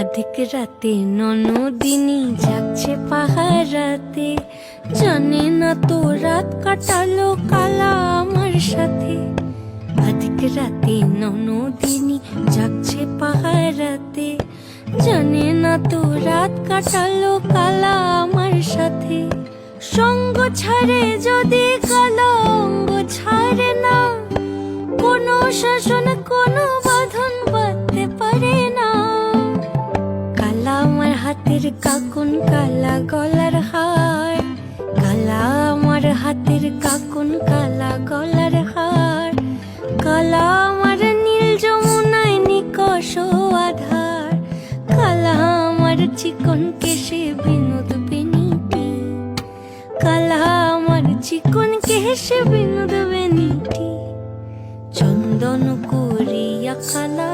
আধিক রাতে ননদিনী যাচ্ছে পাহারাতে, জানে না তো রাত কাটালো কালা আমার সাথে। আধিক রাতে ননদিনী যাচ্ছে পাহারাতে, জানে না তো রাত কাটালো কালা আমার সাথে। সঙ্গ ছাড়ে যদি কালা অঙ্গ ছাড়ে না, কোনো শাসন কোনো বাঁধন বাঁধতে পারে না। কালা আমার হাতের কাকুন কালা গলার হার, কালা আমার হাতের কাকুন কালা গলার হার। কালা আমার নীল যমুনায় নিকষ আধার, কালা আমার চিকন কেশে বিনোদ বেনিটি। কালা আমার চিকন কেশে বিনোদ বেনিটি। চন্দন করিয়া কালা